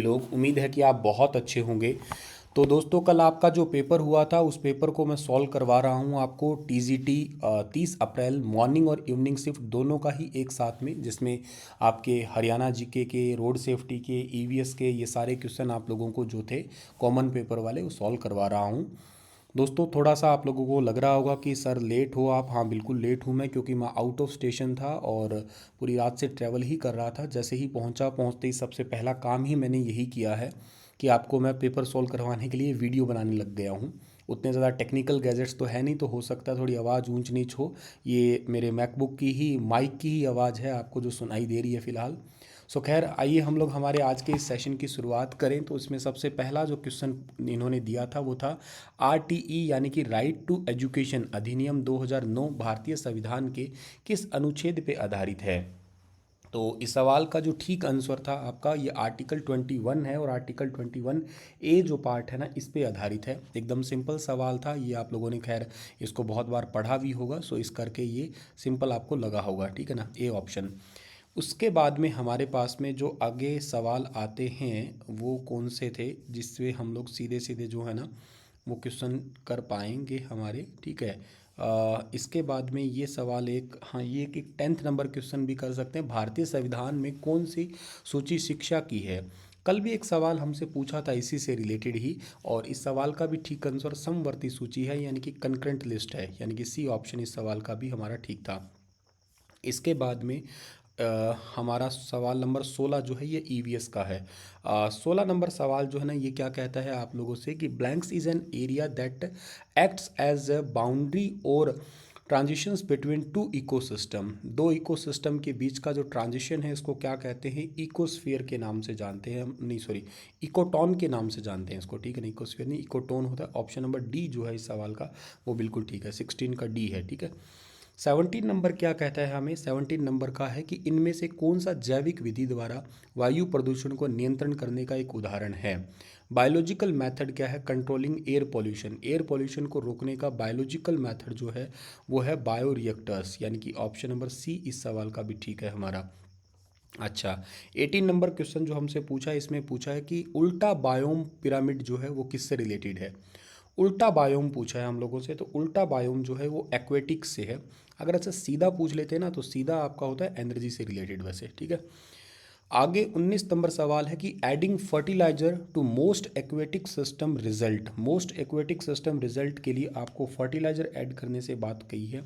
लोग, उम्मीद है कि आप बहुत अच्छे होंगे। तो दोस्तों, कल आपका जो पेपर हुआ था उस पेपर को मैं सॉल्व करवा रहा हूँ आपको टीजीटी 30 अप्रैल मॉर्निंग और इवनिंग शिफ्ट दोनों का ही एक साथ में, जिसमें आपके हरियाणा जीके के, रोड सेफ्टी के, ईवीएस के ये सारे क्वेश्चन आप लोगों को जो थे कॉमन पेपर वाले वो सॉल्व करवा रहा हूँ। दोस्तों, थोड़ा सा आप लोगों को लग रहा होगा कि सर लेट हो आप। हाँ, बिल्कुल लेट हूँ मैं, क्योंकि मैं आउट ऑफ स्टेशन था और पूरी रात से ट्रैवल ही कर रहा था। जैसे ही पहुँचते ही सबसे पहला काम ही मैंने यही किया है कि आपको मैं पेपर सॉल्व करवाने के लिए वीडियो बनाने लग गया हूँ। उतने ज़्यादा टेक्निकल गैजेट्स तो है नहीं, तो हो सकता है थोड़ी आवाज़ ऊंच नीच हो। ये मेरे मैकबुक की ही माइक की ही आवाज़ है आपको जो सुनाई दे रही है फ़िलहाल। सो खैर, आइए हम लोग हमारे आज के इस सेशन की शुरुआत करें। तो इसमें सबसे पहला जो क्वेश्चन इन्होंने दिया था वो था आरटीई यानी कि राइट टू एजुकेशन अधिनियम 2009 भारतीय संविधान के किस अनुच्छेद पे आधारित है। तो इस सवाल का जो ठीक आंसर था आपका ये आर्टिकल 21 है, और आर्टिकल 21A जो पार्ट है ना इस पे आधारित है। एकदम सिंपल सवाल था ये, आप लोगों ने खैर इसको बहुत बार पढ़ा भी होगा, सो इस करके ये सिंपल आपको लगा होगा, ठीक है ना, ए ऑप्शन। उसके बाद में हमारे पास में जो आगे सवाल आते हैं वो कौन से थे जिससे हम लोग सीधे सीधे जो है ना वो क्वेश्चन कर पाएंगे हमारे, ठीक है। इसके बाद में ये सवाल एक, हाँ, ये एक 10th नंबर क्वेश्चन भी कर सकते हैं। भारतीय संविधान में कौन सी सूची शिक्षा की है। कल भी एक सवाल हमसे पूछा था इसी से रिलेटेड ही, और इस सवाल का भी ठीक आंसर समवर्ती सूची है, यानी कि कंकरेंट लिस्ट है, यानी कि सी ऑप्शन इस सवाल का भी हमारा ठीक था। इसके बाद में हमारा सवाल नंबर 16 जो है ये ईवीएस का है। 16 नंबर सवाल जो है ना ये क्या कहता है आप लोगों से कि blanks is an area that acts as a boundary और ट्रांजिशंस बिटवीन टू इकोसिस्टम। दो इकोसिस्टम के बीच का जो ट्रांजिशन है इसको क्या कहते हैं, इकोस्फीयर के नाम से जानते हैं हम, नहीं सॉरी, इकोटोन के नाम से जानते हैं इसको, ठीक है ना, इकोस्फीयर नहीं इकोटोन होता है। ऑप्शन नंबर डी जो है इस सवाल का वो बिल्कुल ठीक है, 16 का डी है, ठीक है। 17 नंबर क्या कहता है हमें, 17 नंबर का है कि इनमें से कौन सा जैविक विधि द्वारा वायु प्रदूषण को नियंत्रण करने का एक उदाहरण है। बायोलॉजिकल मेथड क्या है, controlling air pollution. Air pollution को रोकने का बायोलॉजिकल मेथड जो है वो है बायोरिएक्टर्स, यानी कि ऑप्शन नंबर सी इस सवाल का भी ठीक है हमारा। अच्छा, 18 नंबर क्वेश्चन जो हमसे पूछा है इसमें पूछा है कि उल्टा बायोम पिरामिड जो है वो किससे रिलेटेड है। उल्टा बायोम पूछा है हम लोगों से, तो उल्टा बायोम जो है वो एक्वेटिक्स से है। अगर ऐसा सीधा पूछ लेते हैं ना तो सीधा आपका होता है एनर्जी से रिलेटेड वैसे, ठीक है। आगे 19 नंबर सवाल है कि adding fertilizer to most aquatic system result. Most aquatic system result के लिए आपको फर्टिलाइजर ऐड करने से बात कही है,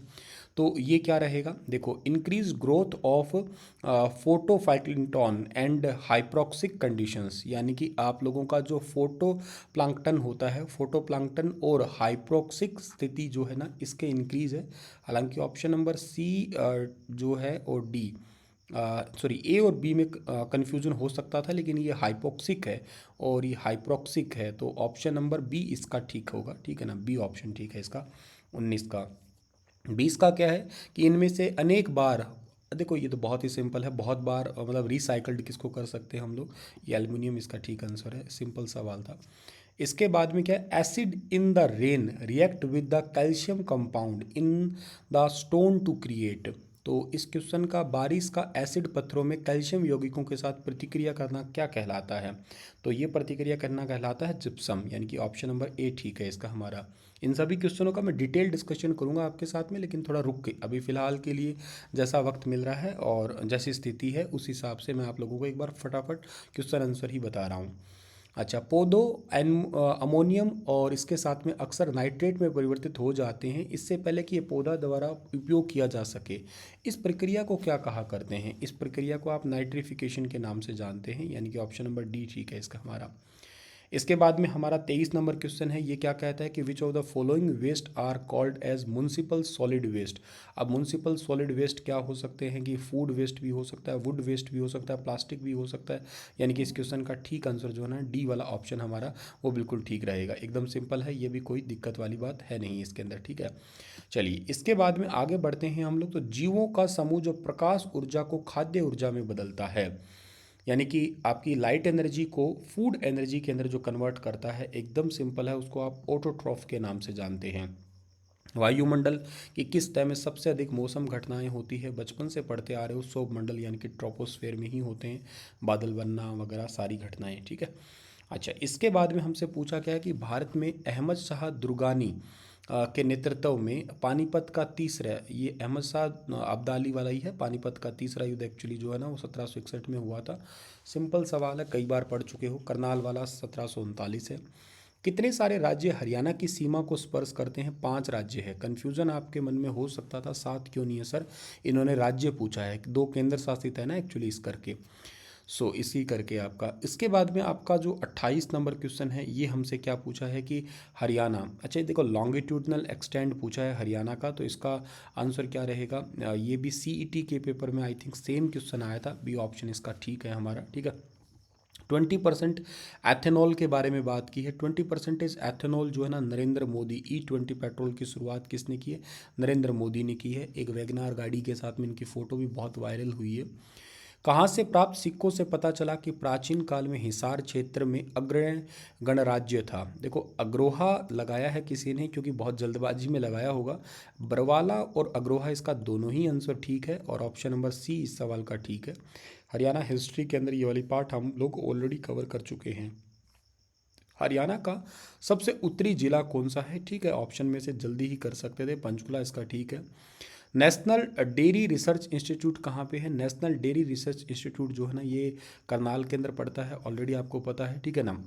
तो ये क्या रहेगा, देखो, increase growth of phytoplankton and hypoxic conditions, यानी कि आप लोगों का जो फोटो प्लांक्टन होता है, फोटो प्लांक्टन और हाइप्रोक्सिक स्थिति जो है ना इसके इंक्रीज है। हालांकि ऑप्शन नंबर सी जो है और डी, सॉरी, ए और बी में कन्फ्यूजन हो सकता था, लेकिन ये हाइपोक्सिक है और ये हाइप्रोक्सिक है, तो ऑप्शन नंबर बी इसका ठीक होगा, ठीक है ना, बी ऑप्शन ठीक है इसका 19 का। 20 का क्या है कि इनमें से अनेक बार, देखो ये तो बहुत ही सिंपल है, बहुत बार मतलब रिसाइकल्ड किसको कर सकते हैं हम लोग, ये एल्युमिनियम इसका ठीक आंसर है, सिंपल सवाल था। इसके बाद में क्या है, acid in the rain react with the calcium compound in the stone to create. तो इस क्वेश्चन का बारिश का एसिड पत्थरों में कैल्शियम यौगिकों के साथ प्रतिक्रिया करना क्या कहलाता है। तो ये प्रतिक्रिया करना कहलाता है जिप्सम, यानी कि ऑप्शन नंबर ए ठीक है इसका हमारा। इन सभी क्वेश्चनों का मैं डिटेल डिस्कशन करूंगा आपके साथ में, लेकिन थोड़ा रुक के, अभी फ़िलहाल के लिए जैसा वक्त मिल रहा है और जैसी स्थिति है उस हिसाब से मैं आप लोगों को एक बार फटाफट क्वेश्चन आंसर ही बता रहा हूँ। अच्छा, पौधों अमोनियम और इसके साथ में अक्सर नाइट्रेट में परिवर्तित हो जाते हैं इससे पहले कि ये पौधा द्वारा उपयोग किया जा सके। इस प्रक्रिया को क्या कहा करते हैं, इस प्रक्रिया को आप नाइट्रिफिकेशन के नाम से जानते हैं, यानी कि ऑप्शन नंबर डी ठीक है इसका हमारा। इसके बाद में हमारा 23 नंबर क्वेश्चन है, ये क्या कहता है कि which of the following waste are called as municipal solid waste. अब म्यूनसिपल सॉलिड वेस्ट क्या हो सकते हैं कि फूड वेस्ट भी हो सकता है, वुड वेस्ट भी हो सकता है, प्लास्टिक भी हो सकता है, यानी कि इस क्वेश्चन का ठीक आंसर जो है ना डी वाला ऑप्शन हमारा वो बिल्कुल ठीक रहेगा। एकदम सिंपल है, ये भी कोई दिक्कत वाली बात है नहीं इसके अंदर, ठीक है। चलिए, इसके बाद में आगे बढ़ते हैं हम लोग। तो जीवों का समूह जो प्रकाश ऊर्जा को खाद्य ऊर्जा में बदलता है, यानी कि आपकी लाइट एनर्जी को फूड एनर्जी के अंदर जो कन्वर्ट करता है, एकदम सिंपल है, उसको आप ऑटोट्रॉफ के नाम से जानते हैं। वायुमंडल की किस तह में सबसे अधिक मौसम घटनाएं होती है? बचपन से पढ़ते आ रहे हो, सौर मंडल यानी कि ट्रोपोस्फेयर में ही होते हैं बादल बनना वगैरह सारी घटनाएं, ठीक है। अच्छा, इसके बाद में हमसे पूछा गया है कि भारत में अहमद शाह दुर्गानी के नेतृत्व में पानीपत का तीसरा, ये अहमद शाह अब्दाली वाला ही है, पानीपत का तीसरा युद्ध एक्चुअली जो है ना वो 1761 में हुआ था। सिंपल सवाल है, कई बार पढ़ चुके हो। करनाल वाला 1739 है। कितने सारे राज्य हरियाणा की सीमा को स्पर्श करते हैं? 5 राज्य है। कन्फ्यूजन आपके मन में हो सकता था 7 क्यों नहीं है सर, इन्होंने राज्य पूछा है, 2 केंद्र शासित है ना एक्चुअली इस करके। सो इसी करके आपका, इसके बाद में आपका जो 28 नंबर क्वेश्चन है ये हमसे क्या पूछा है कि हरियाणा, अच्छा ये देखो लॉन्गिट्यूडनल एक्सटेंड पूछा है हरियाणा का, तो इसका आंसर क्या रहेगा? ये भी सीईटी के पेपर में आई थिंक सेम क्वेश्चन आया था, बी ऑप्शन इसका ठीक है हमारा, ठीक है। 20% एथेनॉल के बारे में बात की है। 20% एथेनॉल जो है ना नरेंद्र मोदी, E20 पेट्रोल की शुरुआत किसने की है? नरेंद्र मोदी ने की है। एक वैगनार गाड़ी के साथ में इनकी फ़ोटो भी बहुत वायरल हुई है। कहाँ से प्राप्त सिक्कों से पता चला कि प्राचीन काल में हिसार क्षेत्र में अग्रणी गणराज्य था? देखो अग्रोहा लगाया है किसी ने, क्योंकि बहुत जल्दबाजी में लगाया होगा। बरवाला और अग्रोहा, इसका दोनों ही आंसर ठीक है और ऑप्शन नंबर सी इस सवाल का ठीक है। हरियाणा हिस्ट्री के अंदर ये वाली पार्ट हम लोग ऑलरेडी कवर कर चुके हैं। हरियाणा का सबसे उत्तरी जिला कौन सा है? ठीक है, ऑप्शन में से जल्दी ही कर सकते थे, पंचकुला इसका ठीक है। नेशनल डेयरी रिसर्च इंस्टीट्यूट कहाँ पे है? नेशनल डेयरी रिसर्च इंस्टीट्यूट जो है ना ये करनाल के अंदर पड़ता है, ऑलरेडी आपको पता है, ठीक है ना।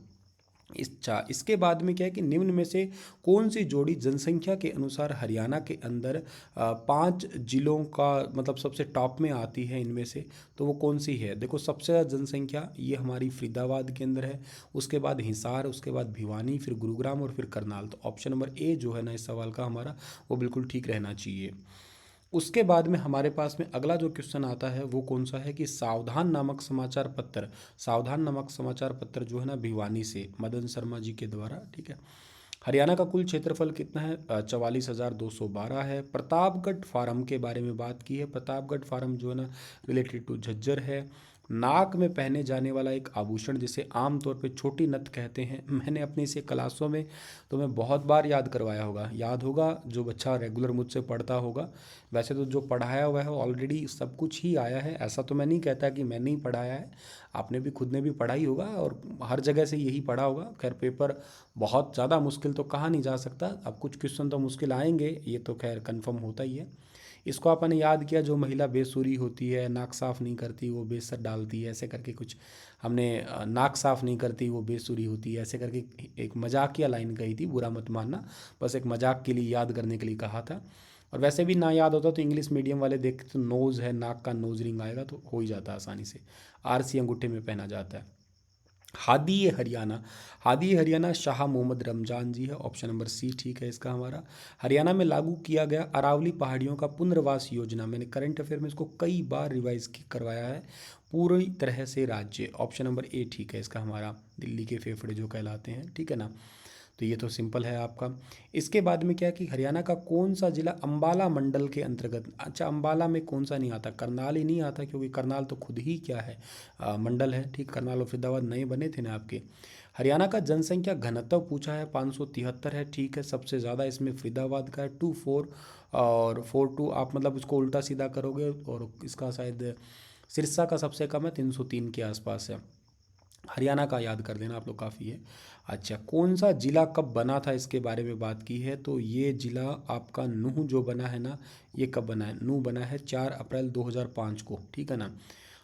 इसके बाद में क्या है कि निम्न में से कौन सी जोड़ी जनसंख्या के अनुसार हरियाणा के अंदर 5 जिलों का मतलब सबसे टॉप में आती है इनमें से, तो वो कौन सी है? देखो सबसे ज़्यादा जनसंख्या ये हमारी फरीदाबाद के अंदर है, उसके बाद हिसार, उसके बाद भिवानी, फिर गुरुग्राम और फिर करनाल। तो ऑप्शन नंबर ए जो है ना इस सवाल का हमारा वो बिल्कुल ठीक रहना चाहिए। उसके बाद में हमारे पास में अगला जो क्वेश्चन आता है वो कौन सा है कि सावधान नामक समाचार पत्र, सावधान नामक समाचार पत्र जो है ना भिवानी से मदन शर्मा जी के द्वारा, ठीक है। हरियाणा का कुल क्षेत्रफल कितना है? 44,212 है। प्रतापगढ़ फार्म के बारे में बात की है, प्रतापगढ़ फार्म जो है ना रिलेटेड टू झज्जर है। नाक में पहने जाने वाला एक आभूषण जिसे आमतौर पे छोटी नथ कहते हैं, मैंने अपनी इसे क्लासों में तो मैं बहुत बार याद करवाया होगा, याद होगा जो बच्चा रेगुलर मुझसे पढ़ता होगा। वैसे तो जो पढ़ाया हुआ है ऑलरेडी सब कुछ ही आया है, ऐसा तो मैं नहीं कहता कि मैंने ही पढ़ाया है, आपने भी खुद ने भी पढ़ा ही होगा और हर जगह से यही पढ़ा होगा। खैर पेपर बहुत ज़्यादा मुश्किल तो कहा नहीं जा सकता, अब कुछ क्वेश्चन तो मुश्किल आएंगे, ये तो खैर कंफर्म होता ही है। इसको आपने याद किया, जो महिला बेसुरी होती है, नाक साफ नहीं करती वो बेसर डालती है, ऐसे करके कुछ हमने नाक साफ नहीं करती वो बेसुरी होती है, ऐसे करके एक मजाकिया लाइन कही थी, बुरा मत मानना, बस एक मजाक के लिए याद करने के लिए कहा था। और वैसे भी ना याद होता तो इंग्लिश मीडियम वाले देखते तो नोज़ है, नाक का नोज रिंग आएगा तो हो ही जाता आसानी से। आरसी अंगूठे में पहना जाता है। हादी ये हरियाणा, हादी ये हरियाणा शाह मोहम्मद रमजान जी है, ऑप्शन नंबर सी ठीक है इसका हमारा। हरियाणा में लागू किया गया अरावली पहाड़ियों का पुनर्वास योजना, मैंने करंट अफेयर में इसको कई बार रिवाइज करवाया है, पूरी तरह से राज्य, ऑप्शन नंबर ए ठीक है इसका हमारा। दिल्ली के फेफड़े जो कहलाते हैं, ठीक है ना। तो ये तो सिंपल है आपका। इसके बाद में क्या है कि हरियाणा का कौन सा जिला अम्बाला मंडल के अंतर्गत, अच्छा अम्बाला में कौन सा नहीं आता? करनाल ही नहीं आता, क्योंकि करनाल तो खुद ही क्या है, मंडल है, ठीक। करनाल और फरीदाबाद नए बने थे ना आपके। हरियाणा का जनसंख्या घनत्व पूछा है, 573 है, ठीक है। सबसे ज़्यादा इसमें फरीदाबाद का है 24, और 42 आप मतलब उसको उल्टा सीधा करोगे और इसका शायद सिरसा का सबसे कम है, 303 के आसपास है। हरियाणा का याद कर देना आप लोग, काफ़ी है। अच्छा, कौन सा जिला कब बना था इसके बारे में बात की है, तो ये जिला आपका नूह जो बना है ना, ये कब बना है? नूह बना है 4 अप्रैल 2005 को, ठीक है ना।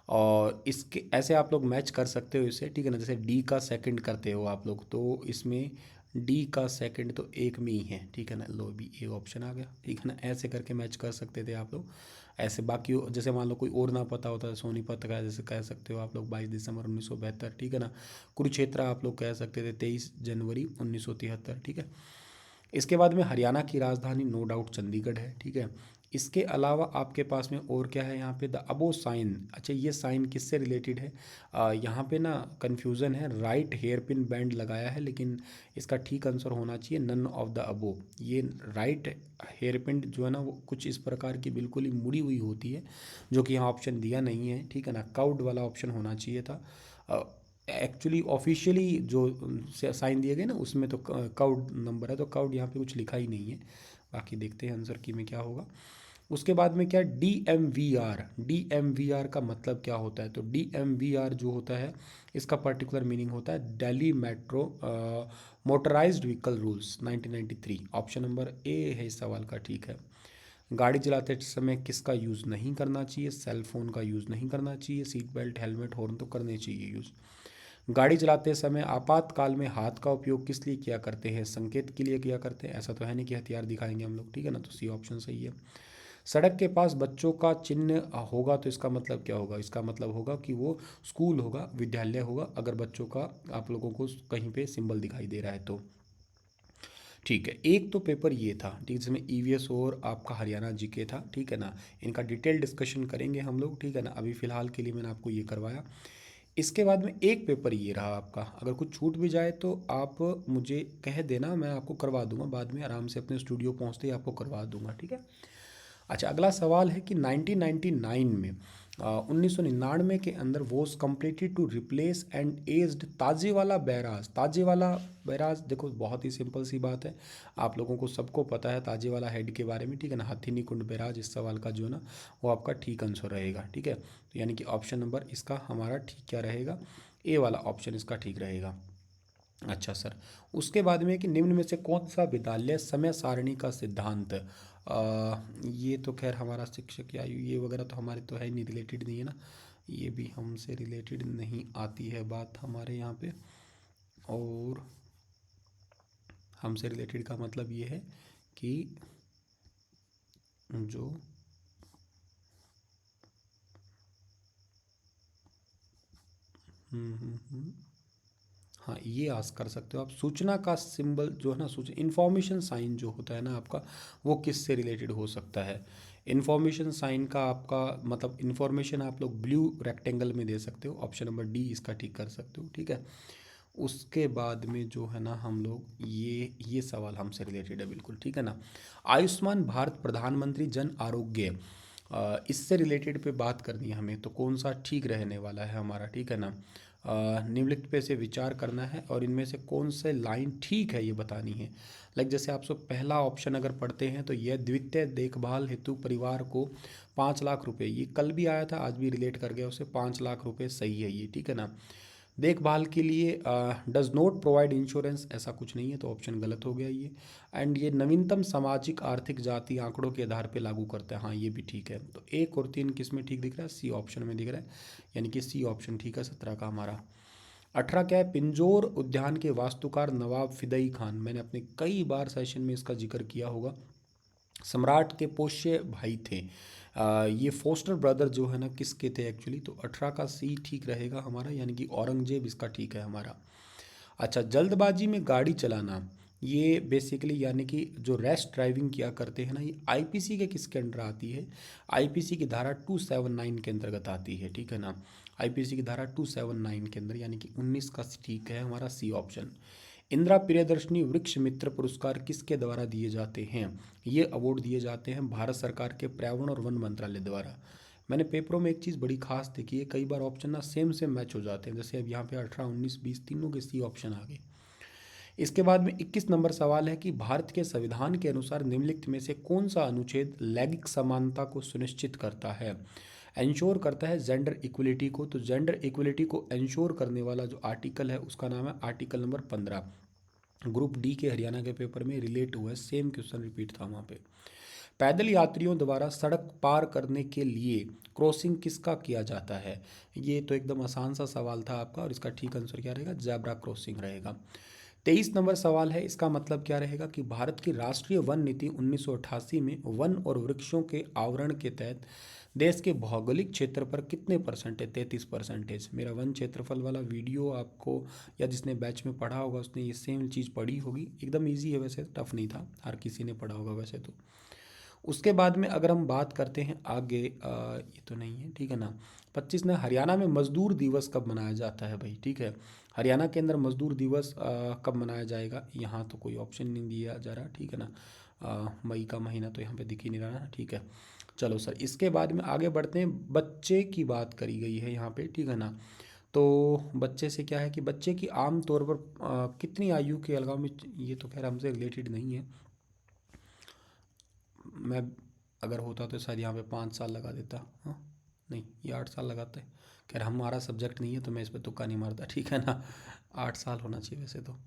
और इसके ऐसे आप लोग मैच कर सकते हो इसे, ठीक है ना, जैसे डी का सेकंड करते हो आप लोग, तो इसमें डी का सेकंड तो एक में ही है, ठीक है ना, लो भी एक ऑप्शन आ गया, ठीक है ना, ऐसे करके मैच कर सकते थे आप लोग। ऐसे बाकी जैसे मान लो कोई और ना पता होता है, सोनीपत का जैसे कह सकते हो आप लोग 22 दिसंबर 1972, ठीक है ना। कुरुक्षेत्र आप लोग कह सकते थे 23 जनवरी 1973, ठीक है। इसके बाद में हरियाणा की राजधानी नो डाउट चंडीगढ़ है, ठीक है। इसके अलावा आपके पास में और क्या है यहाँ पे? द अबो साइन, अच्छा ये साइन किससे रिलेटेड है? यहाँ पे ना कन्फ्यूज़न है, राइट हेयर पिन बैंड लगाया है, लेकिन इसका ठीक आंसर होना चाहिए नन ऑफ द अबो। ये राइट हेयर पिन जो है ना वो कुछ इस प्रकार की बिल्कुल ही मुड़ी हुई होती है, जो कि यहाँ ऑप्शन दिया नहीं है, ठीक है ना, काउड वाला ऑप्शन होना चाहिए था। एक्चुअली ऑफिशियली जो साइन दिए गए ना उसमें तो काउड नंबर है, तो काउड यहाँ पे कुछ लिखा ही नहीं है, बाकी देखते हैं आंसर की में क्या होगा। उसके बाद में क्या DMVR, DMVR का मतलब क्या होता है? तो DMVR जो होता है इसका पर्टिकुलर मीनिंग होता है Delhi metro motorised vehicle rules 1993। Option number A है इस सवाल का ठीक है। गाड़ी चलाते समय किसका यूज़ नहीं करना चाहिए? सेल फोन का यूज़ नहीं करना चाहिए। सीट बेल्ट, हेलमेट, हॉर्न तो करने चाहिए यूज़। गाड़ी चलाते समय आपातकाल में हाथ का उपयोग किस लिए किया करते हैं? संकेत के लिए किया करते हैं, ऐसा तो है नहीं कि हथियार दिखाएंगे हम लोग, ठीक है ना, तो सी ऑप्शन सही है। सड़क के पास बच्चों का चिन्ह होगा तो इसका मतलब क्या होगा? इसका मतलब होगा कि वो स्कूल होगा, विद्यालय होगा, अगर बच्चों का आप लोगों को कहीं पे सिंबल दिखाई दे रहा है तो। ठीक है, एक तो पेपर ये था, ठीक है, जिसमें ईवीएस और आपका हरियाणा जीके था, ठीक है ना। इनका डिटेल डिस्कशन करेंगे हम लोग, ठीक है ना। अभी फ़िलहाल के लिए मैंने आपको ये करवाया। इसके बाद में एक पेपर ये रहा आपका, अगर कुछ छूट भी जाए तो आप मुझे कह देना, मैं आपको करवा दूंगा बाद में, आराम से अपने स्टूडियो पहुंचते ही आपको करवा दूंगा, ठीक है। अच्छा, अगला सवाल है कि 1999 में 1999 के अंदर was completed to replace and aged Tajewala barrage. Tajewala barrage देखो बहुत ही सिंपल सी बात है, आप लोगों को सबको पता है ताजेवाला हेड के बारे में, ठीक है ना। हथिनी कुंड बैराज इस सवाल का जो है ना वो आपका ठीक आंसर रहेगा, ठीक है। तो यानी कि ऑप्शन नंबर इसका हमारा ठीक क्या रहेगा? ए वाला ऑप्शन इसका ठीक रहेगा। अच्छा सर, उसके बाद में कि निम्न में से कौन सा विद्यालय समय सारणी का सिद्धांत, ये तो खैर हमारा शिक्षक या ये वगैरह तो हमारे तो है नहीं, रिलेटेड नहीं है ना, ये भी हमसे रिलेटेड नहीं आती है बात हमारे यहाँ पे। और हमसे रिलेटेड का मतलब ये है कि जो हाँ, ये आस्क कर सकते हो आप, सूचना का सिंबल जो है ना, सूचना इंफॉर्मेशन साइन जो होता है ना आपका, वो किस से रिलेटेड हो सकता है? इंफॉर्मेशन साइन का आपका मतलब इंफॉर्मेशन आप लोग ब्लू रेक्टेंगल में दे सकते हो, ऑप्शन नंबर डी इसका ठीक कर सकते हो, ठीक है। उसके बाद में जो है ना हम लोग ये सवाल हमसे रिलेटेड है बिल्कुल, ठीक है ना। आयुष्मान भारत प्रधानमंत्री जन आरोग्य, इससे रिलेटेड पे बात करनी है हमें, तो कौन सा ठीक रहने वाला है हमारा, ठीक है ना। निम्नलिखित पे से विचार करना है और इनमें से कौन से लाइन ठीक है ये बतानी है। लाइक जैसे आप सब पहला ऑप्शन अगर पढ़ते हैं तो यह द्वितीय देखभाल हेतु परिवार को 5 लाख रुपए, ये कल भी आया था आज भी रिलेट कर गया उससे, 5 लाख रुपए सही है ये, ठीक है ना। देखभाल के लिए डज नॉट प्रोवाइड इंश्योरेंस, ऐसा कुछ नहीं है तो ऑप्शन गलत हो गया ये। एंड ये नवीनतम सामाजिक आर्थिक जाति आंकड़ों के आधार पे लागू करता है, हाँ ये भी ठीक है। तो एक और तीन किस में ठीक दिख रहा है? सी ऑप्शन में दिख रहा है, यानी कि सी ऑप्शन ठीक है 17 का हमारा। 18 क्या है? पिंजौर उद्यान के वास्तुकार नवाब फिदई खान, मैंने अपने कई बार सेशन में इसका जिक्र किया होगा, सम्राट के पोष्य भाई थे। ये फोस्टर ब्रदर जो है ना किसके थे एक्चुअली, तो 18 का सी ठीक रहेगा हमारा, यानी कि औरंगजेब इसका ठीक है हमारा। अच्छा, जल्दबाजी में गाड़ी चलाना, ये बेसिकली यानी कि जो रैश ड्राइविंग किया करते हैं ना, ये आईपीसी के किसके अंडर आती है? आईपीसी की धारा 279 के अंतर्गत आती है, ठीक है ना। आईपीसी की धारा 279 के अंदर, यानी कि 19 का ठीक है हमारा सी ऑप्शन। इंदिरा प्रियदर्शनी वृक्ष मित्र पुरस्कार किसके द्वारा दिए जाते हैं? ये अवार्ड दिए जाते हैं भारत सरकार के पर्यावरण और वन मंत्रालय द्वारा। मैंने पेपरों में एक चीज़ बड़ी खास देखी है, कई बार ऑप्शन ना सेम सेम मैच हो जाते हैं, जैसे अब यहाँ पे 18 19 20 तीनों के सी ऑप्शन आ गए। इसके बाद में 21 नंबर सवाल है कि भारत के संविधान के अनुसार निम्नलिखित में से कौन सा अनुच्छेद लैंगिक समानता को सुनिश्चित करता है, इंश्योर करता है जेंडर इक्वलिटी को? तो जेंडर इक्वलिटी को इंश्योर करने वाला जो आर्टिकल है उसका नाम है आर्टिकल नंबर 15। ग्रुप डी के हरियाणा के पेपर में रिलेट हुआ है, सेम क्वेश्चन रिपीट था वहाँ पे। पैदल यात्रियों द्वारा सड़क पार करने के लिए क्रॉसिंग किसका किया जाता है? ये तो एकदम आसान सा सवाल था आपका, और इसका ठीक आंसर क्या रहेगा? जैब्रा क्रॉसिंग रहेगा। 23 नंबर सवाल है, इसका मतलब क्या रहेगा कि भारत की राष्ट्रीय वन नीति 1988 में वन और वृक्षों के आवरण के तहत देश के भौगोलिक क्षेत्र पर कितने परसेंट है? 33%। मेरा वन क्षेत्रफल वाला वीडियो आपको, या जिसने बैच में पढ़ा होगा उसने ये सेम चीज़ पढ़ी होगी, एकदम ईजी है वैसे, टफ नहीं था, हर किसी ने पढ़ा होगा वैसे तो। उसके बाद में अगर हम बात करते हैं आगे, ये तो नहीं है, ठीक है ना। 25 ने हरियाणा में मजदूर दिवस कब मनाया जाता है भाई, ठीक है। हरियाणा के अंदर मजदूर दिवस कब मनाया जाएगा? यहाँ तो कोई ऑप्शन नहीं दिया जा रहा, ठीक है ना। मई का महीना तो यहाँ पे दिख ही नहीं रहा है, ठीक है। चलो सर, इसके बाद में आगे बढ़ते हैं, बच्चे की बात करी गई है यहाँ पे, ठीक है ना। तो बच्चे से क्या है कि बच्चे की आम तौर पर कितनी आयु के अलगाव में, ये तो खैर हमसे रिलेटेड नहीं है, मैं अगर होता तो शायद यहाँ पे 5 साल लगा देता। हाँ, नहीं, ये 8 साल लगाते। खैर हमारा सब्जेक्ट नहीं है तो मैं इस पर तुक्का नहीं मारता, ठीक है ना। 8 साल होना चाहिए वैसे तो।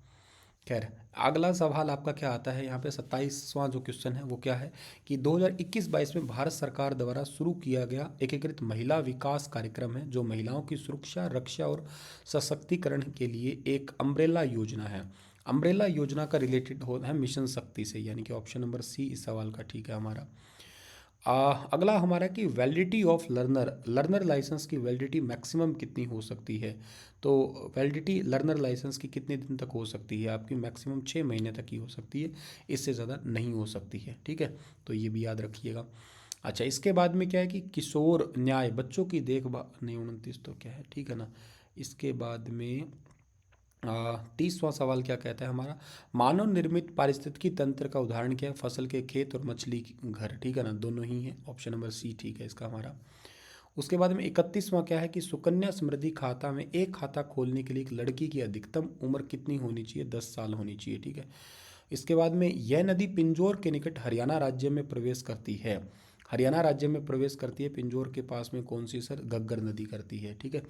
खैर, अगला सवाल आपका क्या आता है यहाँ पे, 27वां जो क्वेश्चन है वो क्या है कि 2021-22 में भारत सरकार द्वारा शुरू किया गया एकीकृत महिला विकास कार्यक्रम है जो महिलाओं की सुरक्षा, रक्षा और सशक्तिकरण के लिए एक अम्ब्रेला योजना है। अम्ब्रेला योजना का रिलेटेड हो है मिशन शक्ति से, यानी कि ऑप्शन नंबर सी इस सवाल का ठीक है हमारा। अगला हमारा कि वैलिडिटी ऑफ लर्नर लाइसेंस की वैलिडिटी मैक्सिमम कितनी हो सकती है। तो वैलिडिटी लर्नर लाइसेंस की कितने दिन तक हो सकती है आपकी, मैक्सिमम 6 महीने तक ही हो सकती है, इससे ज़्यादा नहीं हो सकती है, ठीक है। तो ये भी याद रखिएगा। अच्छा, इसके बाद में क्या है कि किशोर न्याय बच्चों की देखभाल, नहीं 29 तो क्या है, ठीक है ना। इसके बाद में 30वां सवाल क्या कहता है हमारा, मानव निर्मित पारिस्थितिकी तंत्र का उदाहरण क्या है, फसल के खेत और मछली घर, ठीक है ना, दोनों ही है, ऑप्शन नंबर सी ठीक है इसका हमारा। उसके बाद में 31वां क्या है कि सुकन्या समृद्धि खाता में एक खाता खोलने के लिए एक लड़की की अधिकतम उम्र कितनी होनी चाहिए, 10 साल होनी चाहिए, ठीक है। इसके बाद में यह नदी पिंजौर के निकट हरियाणा राज्य में प्रवेश करती है। हरियाणा राज्य में प्रवेश करती है, पिंजौर के पास में कौन सी सर, घग्गर नदी करती है, ठीक है।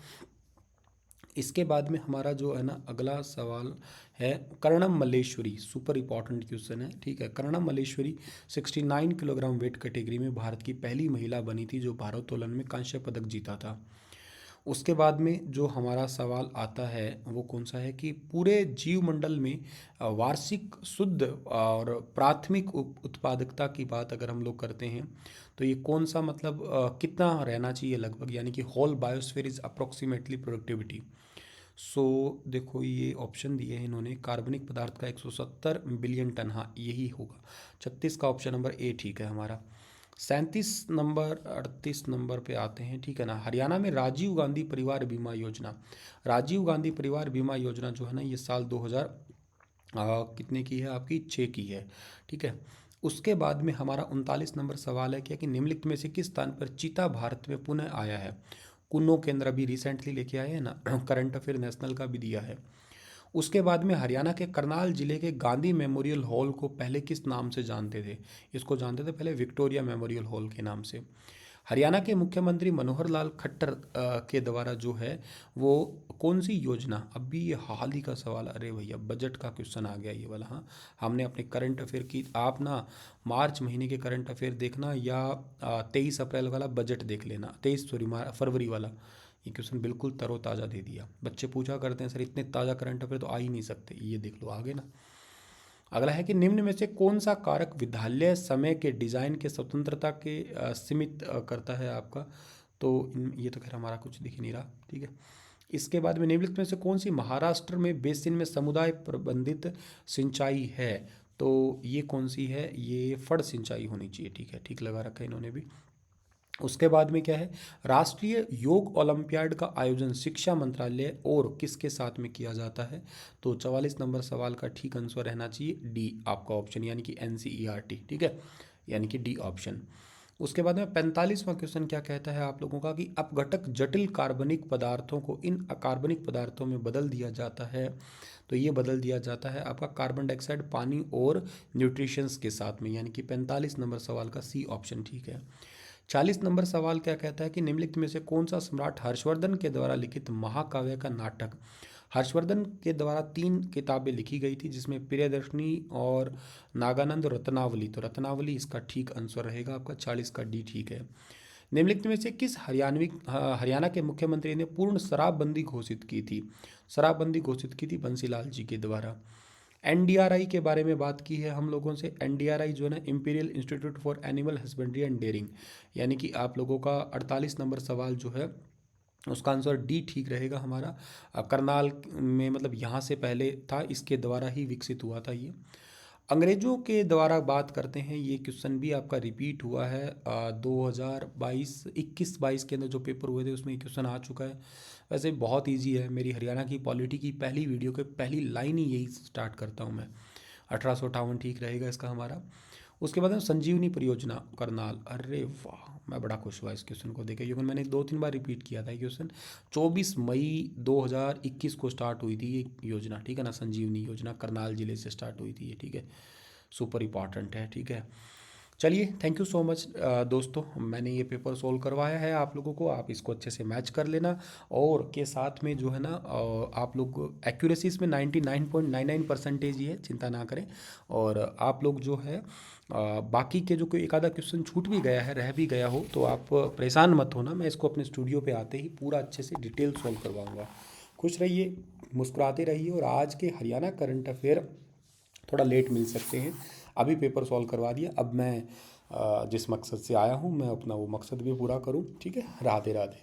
इसके बाद में हमारा जो है ना अगला सवाल है Karnam Malleswari, super important question है, ठीक है। Karnam Malleswari 69 kilogram weight category में भारत की पहली महिला बनी थी जो भारोत्तोलन में कांस्य पदक जीता था। उसके बाद में जो हमारा सवाल आता है वो कौन सा है कि पूरे जीवमंडल में वार्षिक शुद्ध और प्राथमिक उत्पादकता की बात अगर हम लोग करते हैं तो ये कौन सा मतलब कितना रहना चाहिए लगभग, यानी कि whole biosphere is approximately productivity. So देखो ये ऑप्शन दिए हैं इन्होंने, कार्बनिक पदार्थ का 170 बिलियन टन, हाँ यही होगा। 36 का ऑप्शन नंबर ए ठीक है हमारा। 37 नंबर 38 नंबर पे आते हैं, ठीक है ना। हरियाणा में राजीव गांधी परिवार बीमा योजना, राजीव गांधी परिवार बीमा योजना जो है ना ये साल 2000 कितने की है आपकी, 6 की है, ठीक है। उसके बाद में हमारा 39 नंबर सवाल है क्या कि निम्नलिखित में से किस स्थान पर चीता भारत में पुनः आया है। कुन्नो केंद्र अभी रिसेंटली लेके आए हैं ना, करंट अफेयर नेशनल का भी दिया है। उसके बाद में हरियाणा के करनाल जिले के गांधी मेमोरियल हॉल को पहले किस नाम से जानते थे, इसको जानते थे पहले विक्टोरिया मेमोरियल हॉल के नाम से। हरियाणा के मुख्यमंत्री मनोहर लाल खट्टर के द्वारा जो है वो कौन सी योजना, अभी ये हाल ही का सवाल, अरे भैया बजट का क्वेश्चन आ गया ये वाला, हाँ हमने अपने करंट अफेयर की, आप ना मार्च महीने के करंट अफेयर देखना या 23 अप्रैल वाला बजट देख लेना, 23 फरवरी वाला, ये क्वेश्चन बिल्कुल तरोताज़ा दे दिया। बच्चे पूछा करते हैं सर इतने ताज़ा करंट अफेयर तो आ ही नहीं सकते, ये देख लो आगे ना। अगला है कि निम्न में से कौन सा कारक विद्यालय समय के डिजाइन के स्वतंत्रता के सीमित करता है आपका। तो ये तो खैर हमारा कुछ दिख ही नहीं रहा, ठीक है। इसके बाद में निम्नलिखित में से कौन सी महाराष्ट्र में बेसिन में समुदाय प्रबंधित सिंचाई है। तो ये कौन सी है, ये फड़ सिंचाई होनी चाहिए, ठीक है, ठीक लगा रखा है इन्होंने भी। उसके बाद में क्या है, राष्ट्रीय योग ओलंपियाड का आयोजन शिक्षा मंत्रालय और किसके साथ में किया जाता है। तो 44 नंबर सवाल का ठीक आंसर रहना चाहिए डी आपका ऑप्शन, यानी कि एनसीईआरटी, ठीक है, यानी कि डी ऑप्शन। उसके बाद में 45वां क्वेश्चन क्या कहता है आप लोगों का कि अपघटक जटिल कार्बनिक पदार्थों को इन अकार्बनिक पदार्थों में बदल दिया जाता है। तो ये बदल दिया जाता है आपका कार्बन डाइऑक्साइड, पानी और न्यूट्रिशंस के साथ में, यानी कि 45 नंबर सवाल का सी ऑप्शन ठीक है। 40 नंबर सवाल क्या कहता है कि निम्नलिखित में से कौन सा सम्राट हर्षवर्धन के द्वारा लिखित महाकाव्य का नाटक, हर्षवर्धन के द्वारा 3 किताबें लिखी गई थी जिसमें प्रियदर्शनी और नागानंद और रत्नावली, तो रत्नावली इसका ठीक आंसर रहेगा आपका, 40 का डी ठीक है। निम्नलिखित में से किस हरियाणा के मुख्यमंत्री ने पूर्ण शराबबंदी घोषित की थी। शराबबंदी घोषित की थी बंसीलाल जी के द्वारा। एनडीआरआई के बारे में बात की है हम लोगों से, एनडीआरआई जो है ना imperial institute for animal husbandry and dairying, यानी कि आप लोगों का 48 नंबर सवाल जो है उसका आंसर डी ठीक रहेगा हमारा। करनाल में मतलब यहाँ से पहले था, इसके द्वारा ही विकसित हुआ था ये। अंग्रेजों के द्वारा बात करते हैं, ये क्वेश्चन भी आपका रिपीट हुआ है 2022 21-22 के अंदर जो पेपर हुए थे उसमें ये क्वेश्चन आ चुका है। वैसे बहुत इजी है, मेरी हरियाणा की पॉलिटी की पहली वीडियो के पहली लाइन ही यही स्टार्ट करता हूँ मैं, 1858 ठीक रहेगा इसका हमारा। उसके बाद में संजीवनी परियोजना करनाल, अरे वाह मैं बड़ा खुश हुआ इस क्वेश्चन को देखे क्योंकि मैंने 2-3 बार रिपीट किया था ये क्वेश्चन। 24 मई 2021 को स्टार्ट हुई थी ये योजना, ठीक है ना, संजीवनी योजना करनाल जिले से स्टार्ट हुई थी ये, ठीक है, सुपर इंपॉर्टेंट है, ठीक है। चलिए, थैंक यू सो मच दोस्तों। मैंने ये पेपर सोल्व करवाया है आप लोगों को, आप इसको अच्छे से मैच कर लेना। और के साथ में जो है ना आप लोग एक्यूरेसी इसमें 99.99% ही है, चिंता ना करें। और आप लोग जो है बाकी के जो कोई एक आधा क्वेश्चन छूट भी गया है, रह भी गया हो, तो आप परेशान मत होना, मैं इसको अपने स्टूडियो पे आते ही पूरा अच्छे से डिटेल सॉल्व करवाऊँगा। खुश रहिए, मुस्कुराते रहिए। और आज के हरियाणा करंट अफेयर थोड़ा लेट मिल सकते हैं, अभी पेपर सॉल्व करवा दिया। अब मैं जिस मकसद से आया हूँ मैं अपना वो मकसद भी पूरा करूँ। ठीक है, राधे राधे।